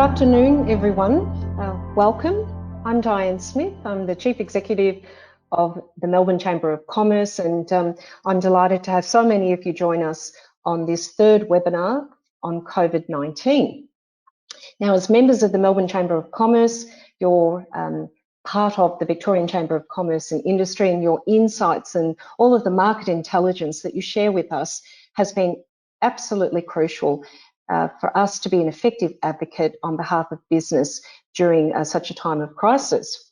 afternoon, everyone. Welcome. I'm Dianne Smith. I'm the Chief Executive of the Melbourne Chamber of Commerce, and I'm delighted to have so many of you join us on this third webinar on COVID-19. Now, as members of the Melbourne Chamber of Commerce, you're part of the Victorian Chamber of Commerce and Industry, and your insights and all of the market intelligence that you share with us has been absolutely crucial for us to be an effective advocate on behalf of business during such a time of crisis.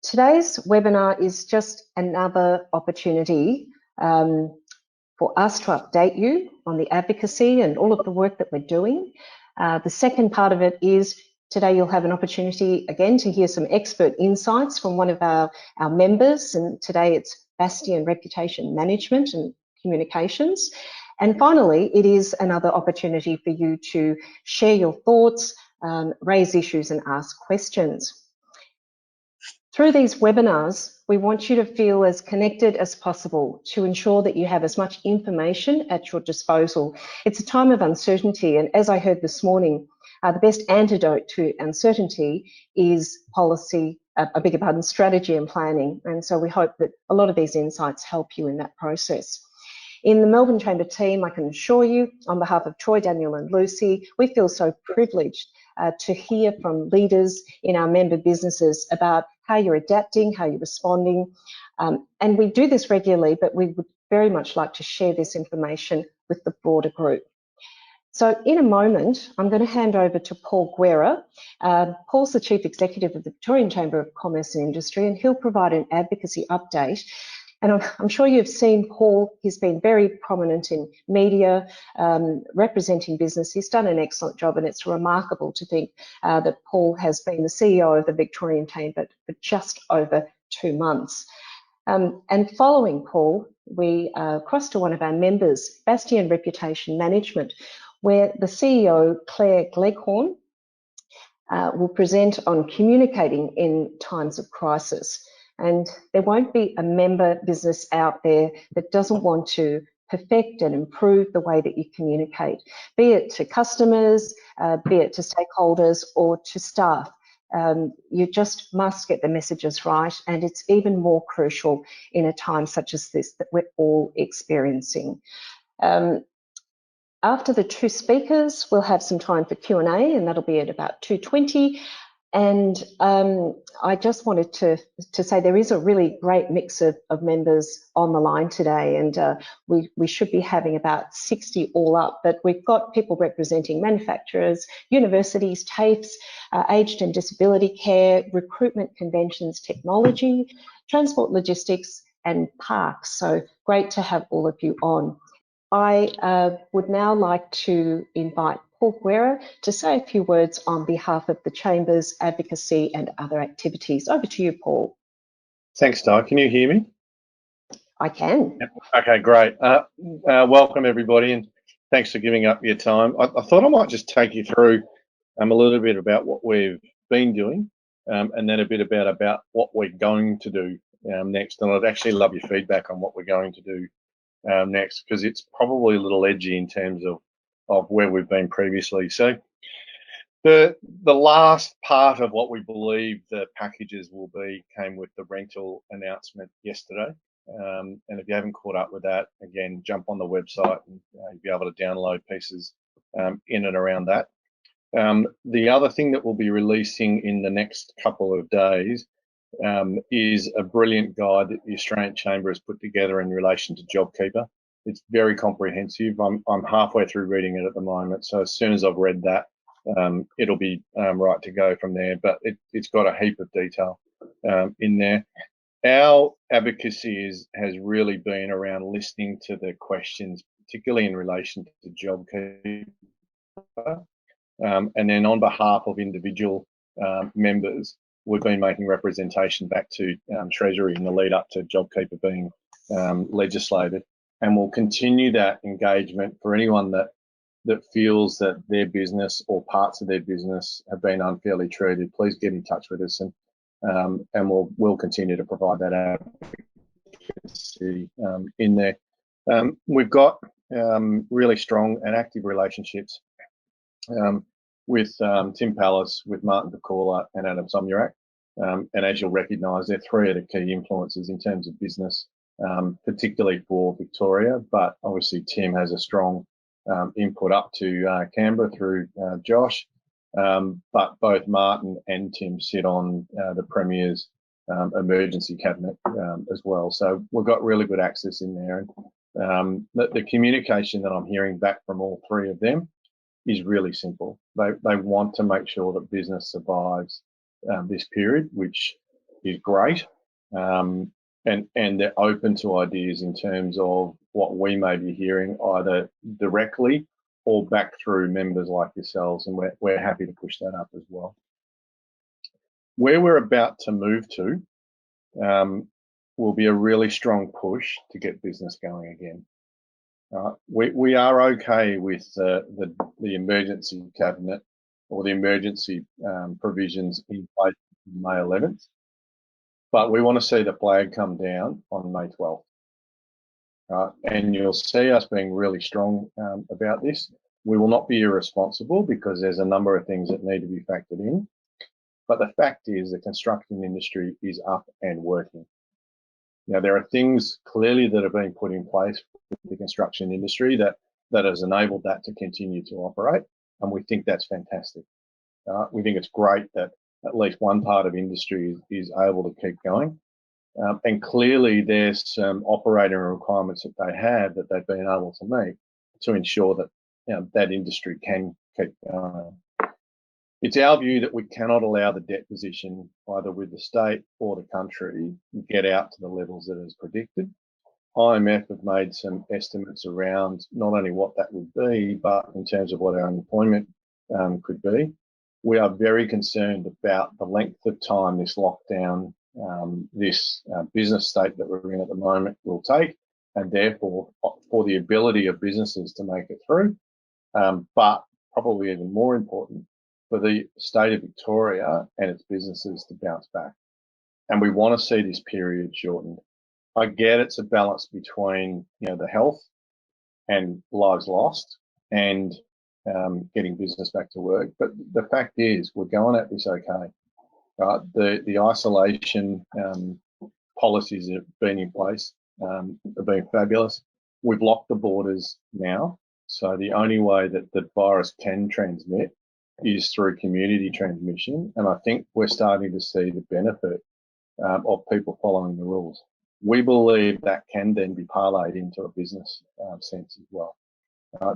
Today's webinar is just another opportunity for us to update you on the advocacy and all of the work that we're doing. The second part of it is today you'll have an opportunity again to hear some expert insights from one of our members, and today it's Bastion Reputation Management and Communications. And finally, it is another opportunity for you to share your thoughts, raise issues and ask questions. Through these webinars, we want you to feel as connected as possible to ensure that you have as much information at your disposal. It's a time of uncertainty, and as I heard this morning, the best antidote to uncertainty is policy, strategy and planning. And so we hope that a lot of these insights help you in that process. In the Melbourne Chamber team, I can assure you, on behalf of Troy, Daniel and Lucy, we feel so privileged to hear from leaders in our member businesses about how you're adapting, how you're responding. And we do this regularly, but we would very much like to share this information with the broader group. So in a moment, I'm going to hand over to Paul Guerra. Paul's the Chief Executive of the Victorian Chamber of Commerce and Industry, and he'll provide an advocacy update. And I'm sure you've seen Paul. He's been very prominent in media, representing business. He's done an excellent job, and it's remarkable to think that Paul has been the CEO of the Victorian Chamber for just over 2 months. And following Paul, we crossed to one of our members, Bastion Reputation Management, where the CEO, Clare Gleghorn, will present on communicating in times of crisis. And there won't be a member business out there that doesn't want to perfect and improve the way that you communicate, be it to customers, be it to stakeholders or to staff. You just must get the messages right, and it's even more crucial in a time such as this that we're all experiencing. After the 2 speakers, we'll have some time for Q&A, and that'll be at about 2:20. And I just wanted to say there is a really great mix of members on the line today, and we should be having about 60 all up, but we've got people representing manufacturers, universities, TAFEs, aged and disability care, recruitment, conventions, technology, transport, logistics and parks. So great to have all of you on. I would now like to invite Paul Guerra to say a few words on behalf of the Chamber's advocacy and other activities. Over to you, Paul. Thanks, Di. Can you hear me? I can. Yep. Okay, great. Welcome, everybody, and thanks for giving up your time. I thought I might just take you through a little bit about what we've been doing and then a bit about what we're going to do next. And I'd actually love your feedback on what we're going to do next, because it's probably a little edgy in terms of where we've been previously. So the last part of what we believe the packages will be came with the rental announcement yesterday. And if you haven't caught up with that, again, jump on the website and you'll be able to download pieces in and around that. The other thing that we'll be releasing in the next couple of days is a brilliant guide that the Australian Chamber has put together in relation to JobKeeper. It's very comprehensive. I'm halfway through reading it at the moment, so as soon as I've read that, it'll be right to go from there. But it's got a heap of detail in there. Our advocacy has really been around listening to the questions, particularly in relation to JobKeeper, and then on behalf of individual members, we've been making representation back to Treasury in the lead up to JobKeeper being legislated. And we'll continue that engagement for anyone that feels that their business or parts of their business have been unfairly treated. Please get in touch with us, and we'll continue to provide that advocacy in there. We've got really strong and active relationships with Tim Pallas, with Martin Pacula and Adam Somyurak. And as you'll recognise, they're three of the key influences in terms of business, particularly for Victoria. But obviously Tim has a strong input up to Canberra through Josh. But both Martin and Tim sit on the Premier's emergency cabinet as well. So we've got really good access in there. And the communication that I'm hearing back from all three of them is really simple. They want to make sure that business survives this period, which is great. And they're open to ideas in terms of what we may be hearing either directly or back through members like yourselves, and we're happy to push that up as well. Where we're about to move to will be a really strong push to get business going again. We are okay with the emergency cabinet or the emergency provisions in place on May 11th, but we want to see the flag come down on May 12th. And you'll see us being really strong about this. We will not be irresponsible because there's a number of things that need to be factored in. But the fact is the construction industry is up and working. Now, there are things clearly that have been put in place with the construction industry that has enabled that to continue to operate, and we think that's fantastic. We think it's great that at least one part of industry is able to keep going. And clearly there's some operating requirements that they have that they've been able to meet to ensure that that industry can keep going. It's our view that we cannot allow the debt position either with the state or the country get out to the levels that is predicted. IMF have made some estimates around not only what that would be, but in terms of what our unemployment could be. We are very concerned about the length of time this lockdown, this business state that we're in at the moment will take, and therefore for the ability of businesses to make it through. But probably even more important, for the state of Victoria and its businesses to bounce back. And we want to see this period shortened. I get it's a balance between the health and lives lost and getting business back to work. But the fact is we're going at this okay. The isolation policies that have been in place have been fabulous. We've locked the borders now. So the only way that the virus can transmit is through community transmission, and I think we're starting to see the benefit of people following the rules. We believe that can then be parlayed into a business sense as well.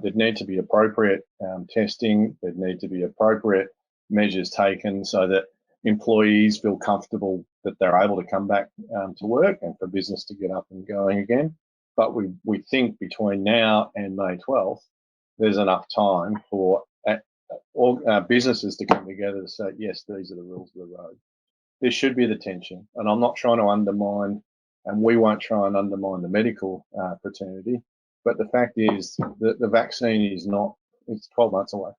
There'd need to be appropriate testing, there'd need to be appropriate measures taken so that employees feel comfortable that they're able to come back to work and for business to get up and going again. But we think between now and May 12th, there's enough time for businesses to come together to say, yes, these are the rules of the road. There should be the tension, and I'm not trying to undermine, and we won't try and undermine the medical fraternity, but the fact is that the vaccine is it's 12 months away.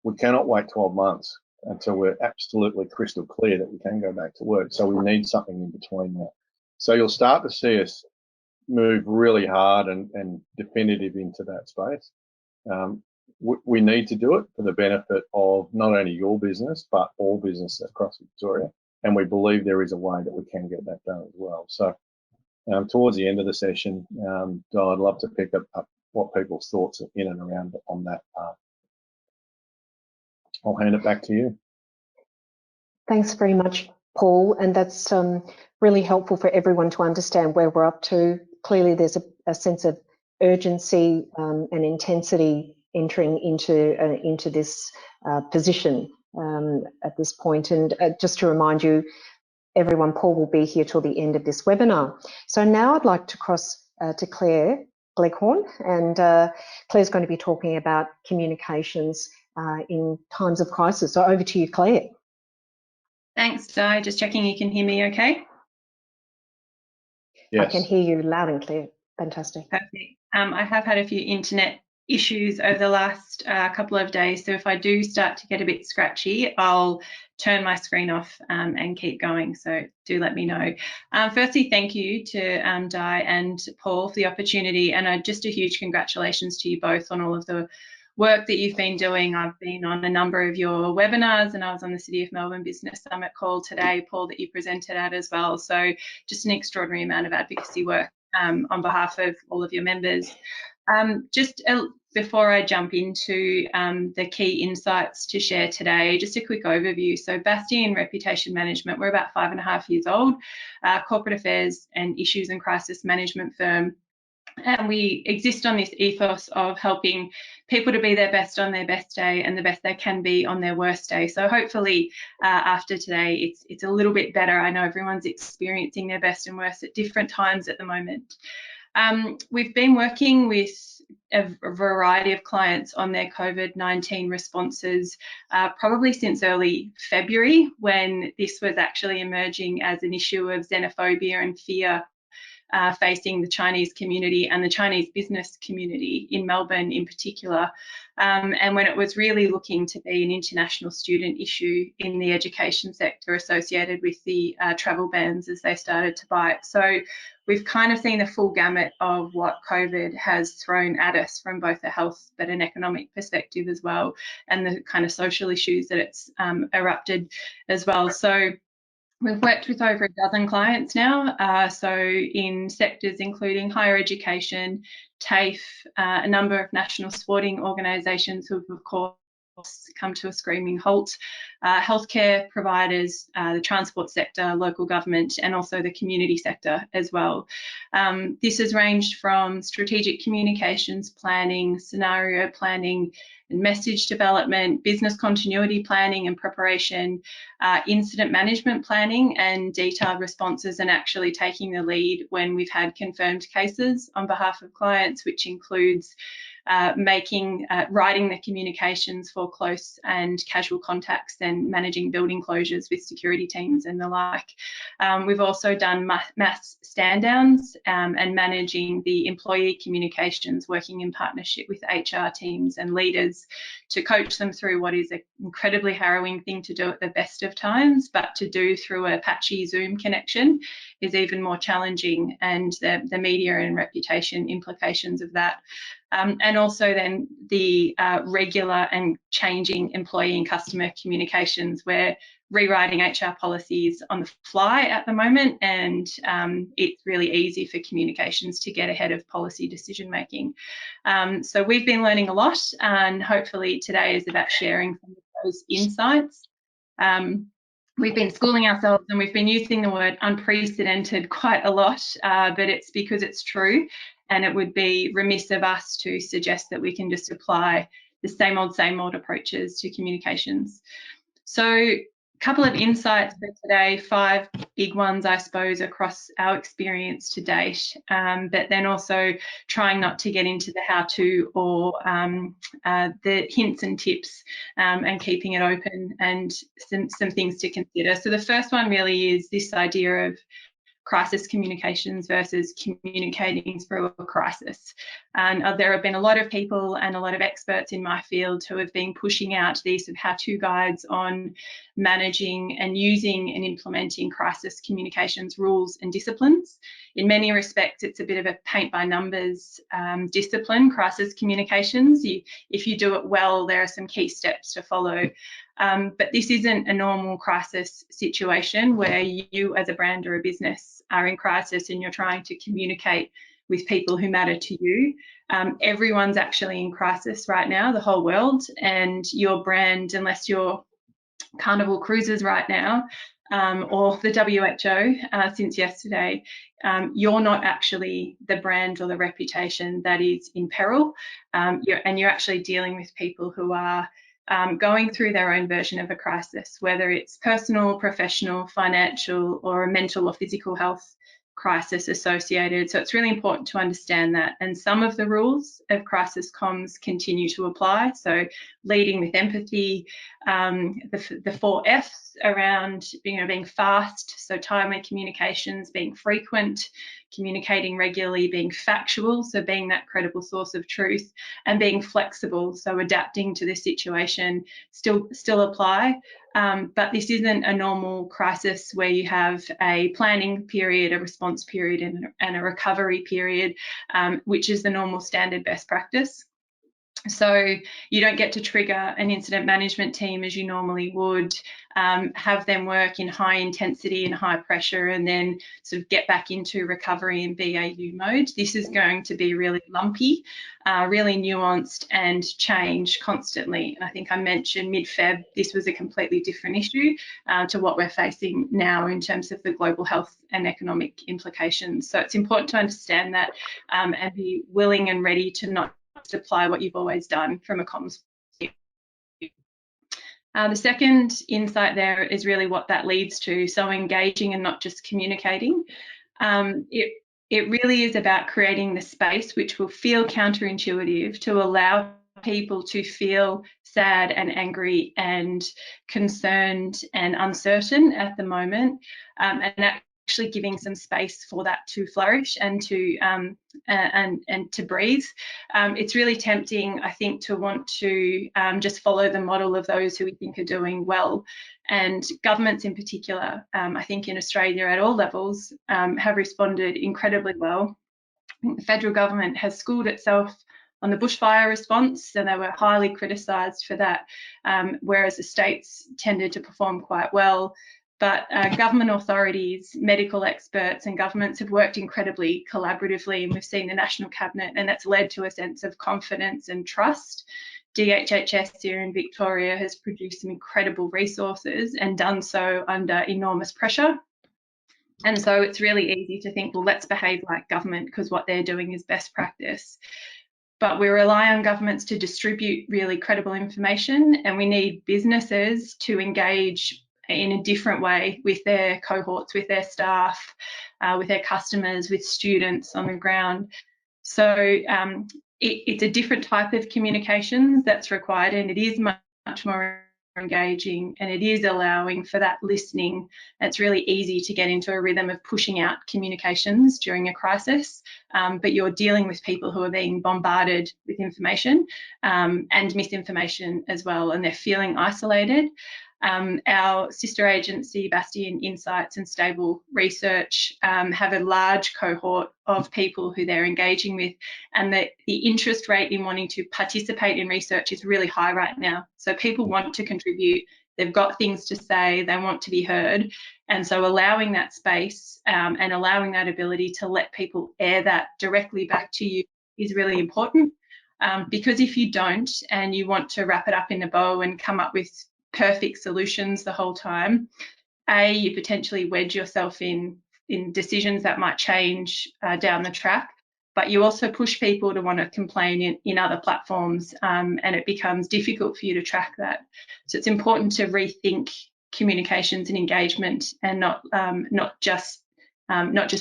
We cannot wait 12 months until we're absolutely crystal clear that we can go back to work. So we need something in between that. So you'll start to see us move really hard and definitive into that space. We need to do it for the benefit of not only your business, but all businesses across Victoria. And we believe there is a way that we can get that done as well. So towards the end of the session, I'd love to pick up what people's thoughts are in and around on that part. I'll hand it back to you. Thanks very much, Paul. And that's really helpful for everyone to understand where we're up to. Clearly, there's a sense of urgency and intensity entering into this position at this point. And just to remind you, everyone, Paul will be here till the end of this webinar. So now I'd like to cross to Clare Gleghorn, and Claire's going to be talking about communications in times of crisis. So over to you, Clare. Thanks, Di. Just checking you can hear me okay? Yes. I can hear you loud and clear. Fantastic. Perfect. I have had a few internet issues over the last couple of days, so if I do start to get a bit scratchy, I'll turn my screen off and keep going, so do let me know. Firstly, thank you to Di and Paul for the opportunity, and just a huge congratulations to you both on all of the work that you've been doing. I've been on a number of your webinars, and I was on the City of Melbourne Business Summit call today, Paul, that you presented at as well. So just an extraordinary amount of advocacy work on behalf of all of your members. Before I jump into the key insights to share today, just a quick overview. So Bastion Reputation Management, we're about 5.5 years old, corporate affairs and issues and crisis management firm. And we exist on this ethos of helping people to be their best on their best day and the best they can be on their worst day. So hopefully after today, it's a little bit better. I know everyone's experiencing their best and worst at different times at the moment. We've been working with a variety of clients on their COVID-19 responses probably since early February, when this was actually emerging as an issue of xenophobia and fear facing the Chinese community and the Chinese business community in Melbourne in particular, and when it was really looking to be an international student issue in the education sector associated with the travel bans as they started to bite. So we've kind of seen the full gamut of what COVID has thrown at us from both a health but an economic perspective as well, and the kind of social issues that it's erupted as well. So we've worked with over a dozen clients now, so in sectors including higher education, TAFE, a number of national sporting organisations who have, of course, come to a screaming halt, healthcare providers, the transport sector, local government, and also the community sector as well. This has ranged from strategic communications planning, scenario planning, and message development, business continuity planning and preparation, incident management planning, and detailed responses, and actually taking the lead when we've had confirmed cases on behalf of clients, which includes writing the communications for close and casual contacts and managing building closures with security teams and the like. We've also done mass stand downs and managing the employee communications, working in partnership with HR teams and leaders to coach them through what is an incredibly harrowing thing to do at the best of times, but to do through a patchy Zoom connection is even more challenging, and the media and reputation implications of that. And also then the regular and changing employee and customer communications. We're rewriting HR policies on the fly at the moment, and it's really easy for communications to get ahead of policy decision making. So we've been learning a lot, and hopefully today is about sharing some of those insights. We've been schooling ourselves, and we've been using the word unprecedented quite a lot, but it's because it's true, and it would be remiss of us to suggest that we can just apply the same old approaches to communications. So a couple of insights for today, 5 big ones, I suppose, across our experience to date, but then also trying not to get into the how-to or the hints and tips, and keeping it open, and some things to consider. So the first one really is this idea of crisis communications versus communicating through a crisis. And there have been a lot of people and a lot of experts in my field who have been pushing out these how-to guides on managing and using and implementing crisis communications rules and disciplines. In many respects, it's a bit of a paint by numbers discipline, crisis communications. If you do it well, there are some key steps to follow. But this isn't a normal crisis situation where you as a brand or a business are in crisis and you're trying to communicate with people who matter to you. Everyone's actually in crisis right now, the whole world, and your brand, unless you're Carnival Cruises right now, or the WHO since yesterday, you're not actually the brand or the reputation that is in peril, you're actually dealing with people who are going through their own version of a crisis, whether it's personal, professional, financial, or a mental or physical health crisis associated. So it's really important to understand that. And some of the rules of crisis comms continue to apply. So leading with empathy, the 4 F's around being fast, so timely communications, being frequent, communicating regularly, being factual, so being that credible source of truth, and being flexible, so adapting to the situation, still apply. But this isn't a normal crisis where you have a planning period, a response period, and a recovery period, which is the normal standard best practice. So you don't get to trigger an incident management team as you normally would, have them work in high intensity and high pressure and then sort of get back into recovery and BAU mode. This is going to be really lumpy, really nuanced and change constantly. And I think I mentioned mid-Feb, this was a completely different issue to what we're facing now in terms of the global health and economic implications. So it's important to understand that and be willing and ready to not apply what you've always done from a comms perspective. The second insight there is really what that leads to, so engaging and not just communicating. It really is about creating the space which will feel counterintuitive to allow people to feel sad and angry and concerned and uncertain at the moment, and actually giving some space for that to flourish and to breathe. It's really tempting, I think, to want to just follow the model of those who we think are doing well. And governments in particular, I think in Australia at all levels, have responded incredibly well. I think the federal government has schooled itself on the bushfire response, and they were highly criticised for that, whereas the states tended to perform quite well. But government authorities, medical experts and governments have worked incredibly collaboratively, and we've seen the National Cabinet, and that's led to a sense of confidence and trust. DHHS here in Victoria has produced some incredible resources and done so under enormous pressure. And so it's really easy to think, well, let's behave like government because what they're doing is best practice. But we rely on governments to distribute really credible information, and we need businesses to engage in a different way with their cohorts, with their staff, with their customers, with students on the ground. So it's a different type of communications that's required, and it is much more engaging, and it is allowing for that listening. It's really easy to get into a rhythm of pushing out communications during a crisis, but you're dealing with people who are being bombarded with information and misinformation as well, and they're feeling isolated. Our sister agency, Bastion Insights and Stable Research, have a large cohort of people who they're engaging with, and the interest rate in wanting to participate in research is really high right now. So people want to contribute, they've got things to say, they want to be heard, and so allowing that space and allowing that ability to let people air that directly back to you is really important, because if you don't and you want to wrap it up in a bow and come up with perfect solutions the whole time, you potentially wedge yourself in decisions that might change down the track, but you also push people to want to complain in other platforms, and it becomes difficult for you to track that. So it's important to rethink communications and engagement, and not just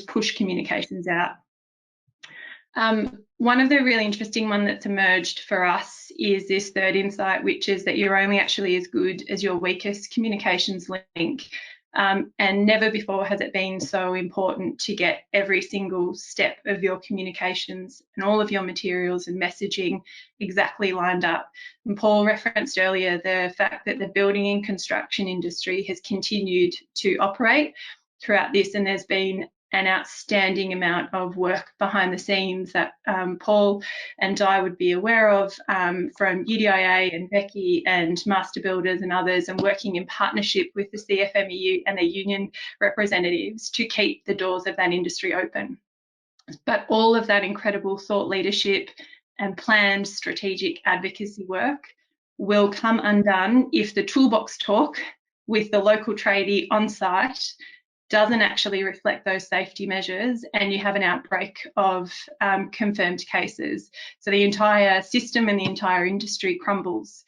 push communications out. One of the really interesting one that's emerged for us is this third insight, which is that you're only actually as good as your weakest communications link. And never before has it been so important to get every single step of your communications and all of your materials and messaging exactly lined up. And Paul referenced earlier the fact that the building and construction industry has continued to operate throughout this, and there's been an outstanding amount of work behind the scenes that Paul and Di would be aware of, from UDIA and Becky and Master Builders and others, and working in partnership with the CFMEU and their union representatives to keep the doors of that industry open. But all of that incredible thought leadership and planned strategic advocacy work will come undone if the toolbox talk with the local tradie on site doesn't actually reflect those safety measures, and you have an outbreak of confirmed cases. So the entire system and the entire industry crumbles.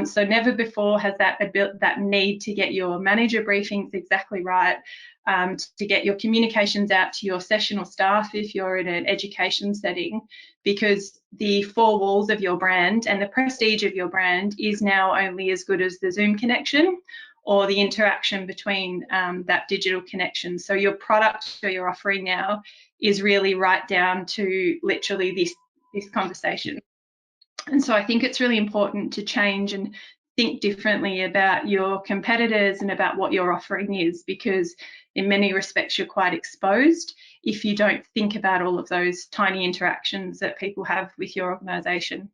So never before has that need to get your manager briefings exactly right, to get your communications out to your sessional staff if you're in an education setting, because the four walls of your brand and the prestige of your brand is now only as good as the Zoom connection or the interaction between that digital connection. So your product or your offering now is really right down to literally this conversation. And so I think it's really important to change and think differently about your competitors and about what your offering is, because in many respects you're quite exposed if you don't think about all of those tiny interactions that people have with your organisation.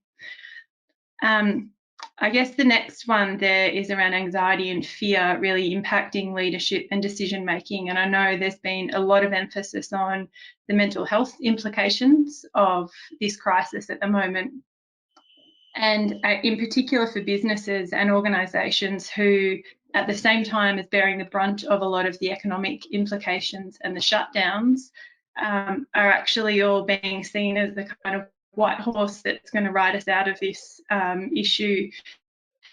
I guess the next one there is around anxiety and fear really impacting leadership and decision making. And I know there's been a lot of emphasis on the mental health implications of this crisis at the moment. And in particular for businesses and organisations who, at the same time as bearing the brunt of a lot of the economic implications and the shutdowns, are actually all being seen as the kind of white horse that's going to ride us out of this issue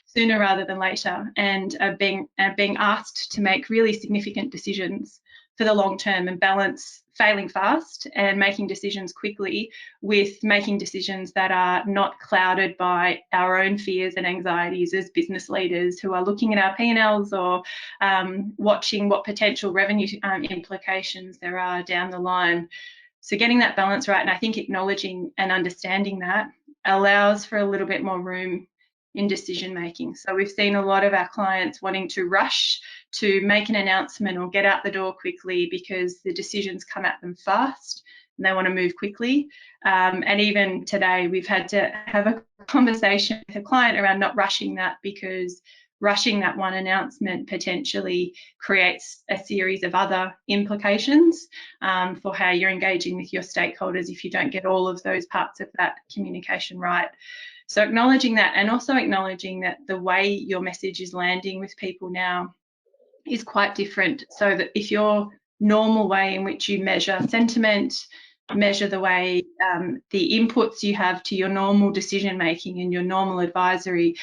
sooner rather than later, and are being asked to make really significant decisions for the long term and balance failing fast and making decisions quickly with making decisions that are not clouded by our own fears and anxieties as business leaders who are looking at our P&Ls or watching what potential revenue implications there are down the line. So getting that balance right, and I think acknowledging and understanding that allows for a little bit more room in decision making. So we've seen a lot of our clients wanting to rush to make an announcement or get out the door quickly because the decisions come at them fast and they want to move quickly. And even today we've had to have a conversation with a client around not rushing that, because rushing that one announcement potentially creates a series of other implications for how you're engaging with your stakeholders if you don't get all of those parts of that communication right. So acknowledging that, and also acknowledging that the way your message is landing with people now is quite different. So that if your normal way in which you measure sentiment, measure the way the inputs you have to your normal decision making and your normal advisory,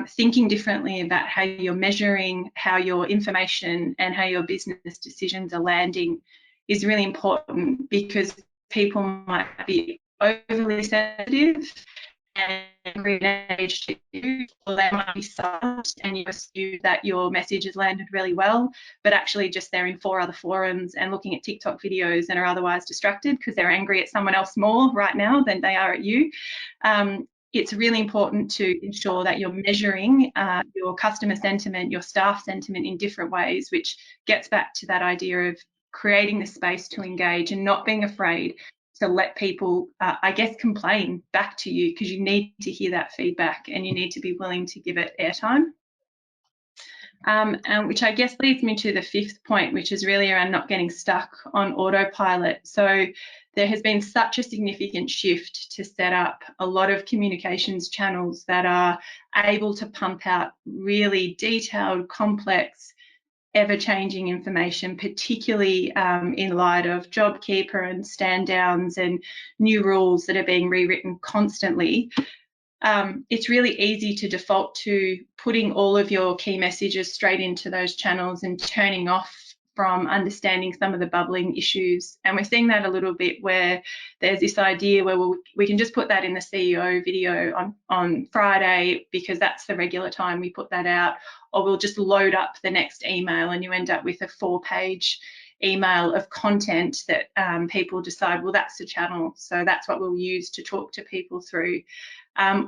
thinking differently about how you're measuring, how your information and how your business decisions are landing is really important, because people might be overly sensitive and engaged to you, or they might be silent and you assume that your message has landed really well, but actually just they're in 4 other forums and looking at TikTok videos and are otherwise distracted because they're angry at someone else more right now than they are at you. It's really important to ensure that you're measuring your customer sentiment, your staff sentiment in different ways, which gets back to that idea of creating the space to engage and not being afraid to let people, I guess, complain back to you, because you need to hear that feedback and you need to be willing to give it airtime. And which I guess leads me to the 5th point, which is really around not getting stuck on autopilot. So there has been such a significant shift to set up a lot of communications channels that are able to pump out really detailed, complex, ever-changing information, particularly in light of JobKeeper and stand downs and new rules that are being rewritten constantly. It's really easy to default to putting all of your key messages straight into those channels and turning off from understanding some of the bubbling issues. And we're seeing that a little bit where there's this idea where we can just put that in the CEO video on Friday because that's the regular time we put that out, or we'll just load up the next email and you end up with a 4-page email of content that people decide, well, that's the channel, so that's what we'll use to talk to people through.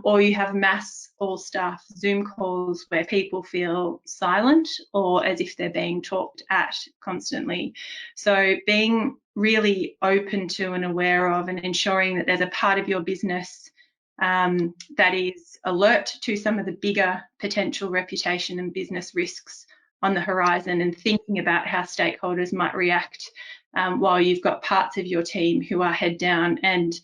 Or you have mass all-staff Zoom calls where people feel silent or as if they're being talked at constantly. So being really open to and aware of and ensuring that there's a part of your business that is alert to some of the bigger potential reputation and business risks on the horizon, and thinking about how stakeholders might react while you've got parts of your team who are head down. And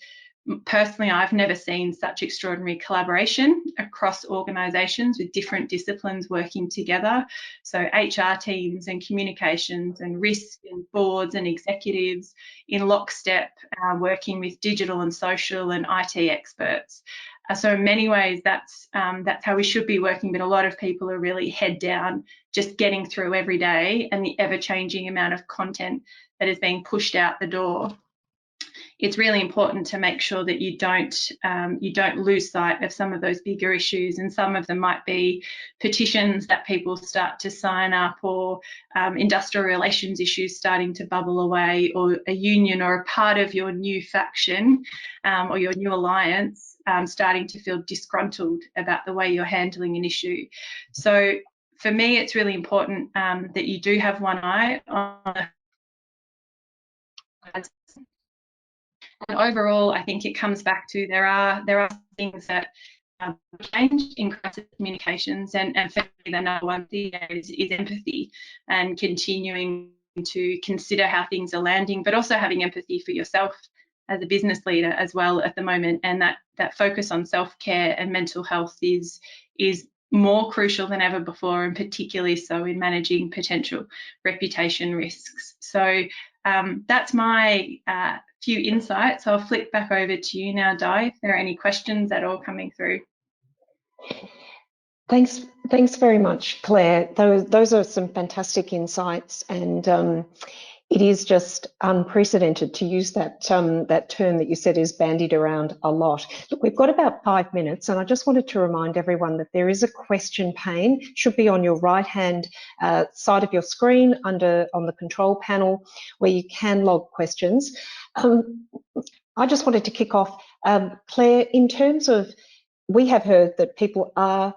personally, I've never seen such extraordinary collaboration across organisations with different disciplines working together. So HR teams and communications and risk and boards and executives in lockstep, working with digital and social and IT experts. So in many ways, that's how we should be working, but a lot of people are really head down, just getting through every day and the ever-changing amount of content that is being pushed out the door. It's really important to make sure that you don't lose sight of some of those bigger issues, and some of them might be petitions that people start to sign up, or industrial relations issues starting to bubble away, or a union or a part of your new faction or your new alliance starting to feel disgruntled about the way you're handling an issue. So for me, it's really important that you do have one eye on. And overall, I think it comes back to there are things that change in crisis communications, and for me, the number one thing is empathy, and continuing to consider how things are landing, but also having empathy for yourself as a business leader as well at the moment. And that focus on self-care and mental health is more crucial than ever before, and particularly so in managing potential reputation risks. So that's my few insights. I'll flick back over to you now, Di, if there are any questions at all coming through. Thanks very much, Claire. Those are some fantastic insights, and it is just unprecedented to use that term that you said is bandied around a lot. Look, we've got about 5 minutes, and I just wanted to remind everyone that there is a question pane. It should be on your right-hand side of your screen on the control panel, where you can log questions. I just wanted to kick off, Claire, in terms of, we have heard that people are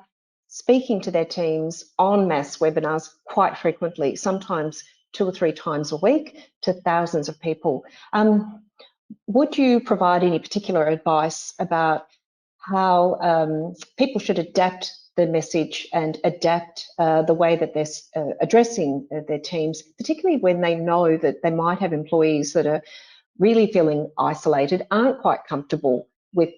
speaking to their teams on mass webinars quite frequently, sometimes 2 or 3 times a week to thousands of people. Would you provide any particular advice about how people should adapt the message and adapt the way that they're addressing their teams, particularly when they know that they might have employees that are really feeling isolated, aren't quite comfortable with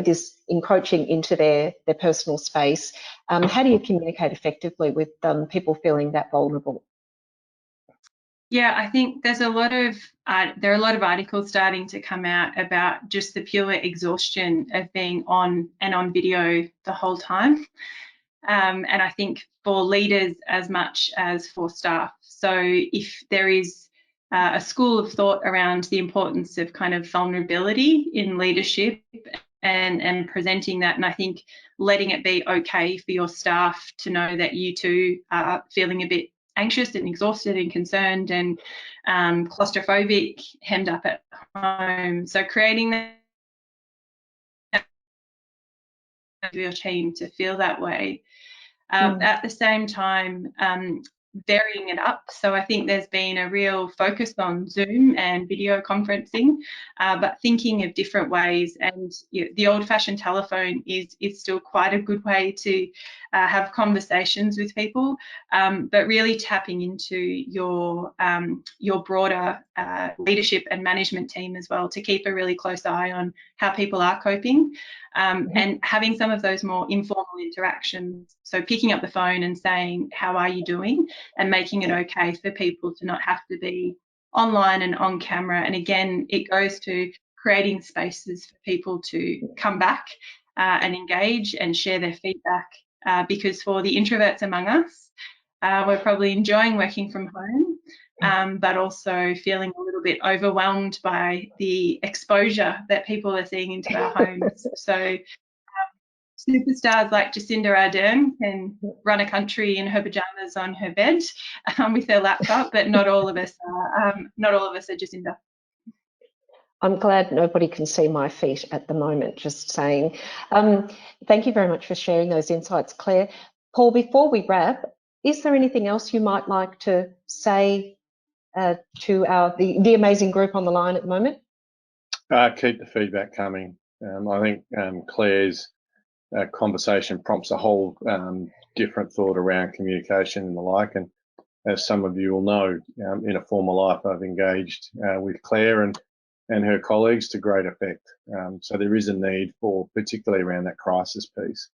this encroaching into their personal space? How do you communicate effectively with people feeling that vulnerable? Yeah, I think there are a lot of articles starting to come out about just the pure exhaustion of being on video the whole time, and I think for leaders as much as for staff. So if there is a school of thought around the importance of kind of vulnerability in leadership and presenting that, and I think letting it be okay for your staff to know that you too are feeling a bit anxious and exhausted and concerned and claustrophobic, hemmed up at home. So creating that for your team to feel that way. At the same time, varying it up. So I think there's been a real focus on Zoom and video conferencing, but thinking of different ways. And the old-fashioned telephone is still quite a good way to have conversations with people, but really tapping into your broader leadership and management team as well, to keep a really close eye on how people are coping, and having some of those more informal interactions. So picking up the phone and saying, how are you doing? And making it okay for people to not have to be online and on camera. And again, it goes to creating spaces for people to come back and engage and share their feedback, because for the introverts among us, we're probably enjoying working from home, but also feeling a little bit overwhelmed by the exposure that people are seeing into our homes. So superstars like Jacinda Ardern can run a country in her pajamas on her bed with her laptop, but not all of us are. Not all of us are Jacinda. I'm glad nobody can see my feet at the moment, just saying. Thank you very much for sharing those insights, Claire. Paul, before we wrap, is there anything else you might like to say to the amazing group on the line at the moment? Keep the feedback coming. I think Claire's conversation prompts a whole different thought around communication and the like. And as some of you will know, in a former life, I've engaged with Claire and her colleagues to great effect. So there is a need for, particularly around that crisis piece,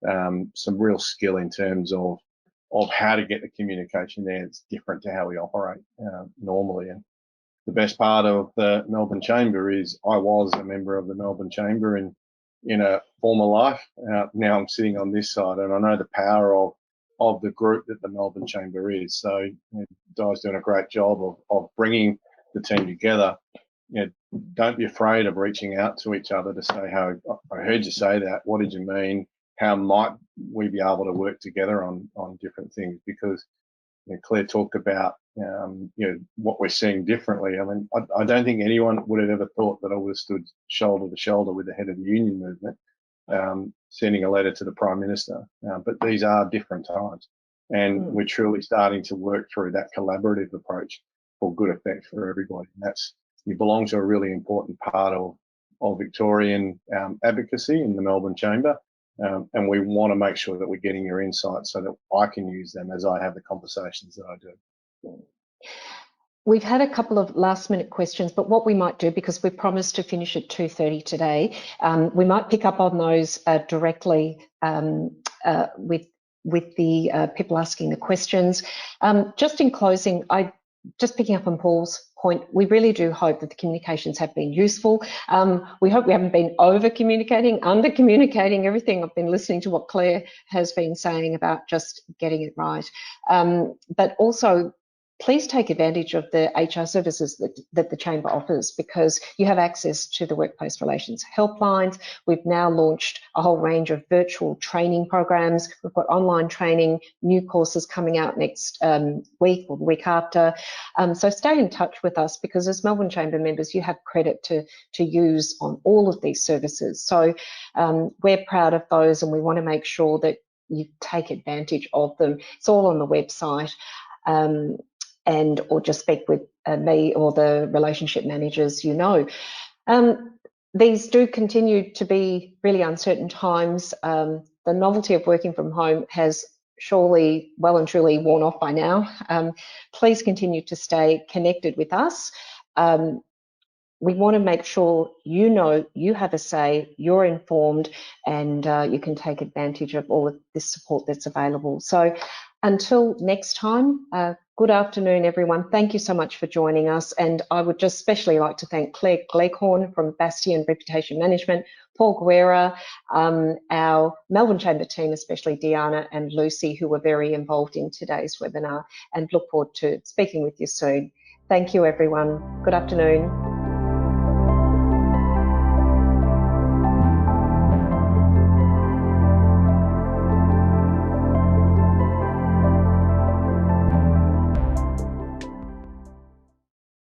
some real skill in terms of how to get the communication there. It's different to how we operate normally. And the best part of the Melbourne Chamber is I was a member of the Melbourne Chamber in a former life. Now I'm sitting on this side, and I know the power of the group that the Melbourne Chamber is. So Di's doing a great job of bringing the team together. Don't be afraid of reaching out to each other to say, "How I heard you say that. What did you mean? How might we be able to work together on different things?" Because Claire talked about what we're seeing differently. I mean, I don't think anyone would have ever thought that I would have stood shoulder to shoulder with the head of the union movement, sending a letter to the Prime Minister. But these are different times, and we're truly starting to work through that collaborative approach for good effect for everybody. And you belong to a really important part of Victorian advocacy in the Melbourne Chamber, and we want to make sure that we're getting your insights so that I can use them as I have the conversations that I do. We've had a couple of last minute questions, but what we might do, because we promised to finish at 2:30 today, we might pick up on those directly with the people asking the questions. Just in closing, just picking up on Paul's point, we really do hope that the communications have been useful. We hope we haven't been over communicating, under communicating everything. I've been listening to what Claire has been saying about just getting it right. But also, please take advantage of the HR services that the Chamber offers, because you have access to the workplace relations helplines. We've now launched a whole range of virtual training programs. We've got online training, new courses coming out next week or the week after. So stay in touch with us, because as Melbourne Chamber members, you have credit to use on all of these services. So we're proud of those, and we want to make sure that you take advantage of them. It's all on the website. Or just speak with me or the relationship managers, you know. These do continue to be really uncertain times. The novelty of working from home has surely well and truly worn off by now. Please continue to stay connected with us. We want to make sure you know you have a say, you're informed, and you can take advantage of all of this support that's available. So until next time, good afternoon, everyone. Thank you so much for joining us. And I would just especially like to thank Clare Gleghorn from Bastion Reputation Management, Paul Guerra, our Melbourne Chamber team, especially Dianne and Lucy, who were very involved in today's webinar, and look forward to speaking with you soon. Thank you, everyone. Good afternoon.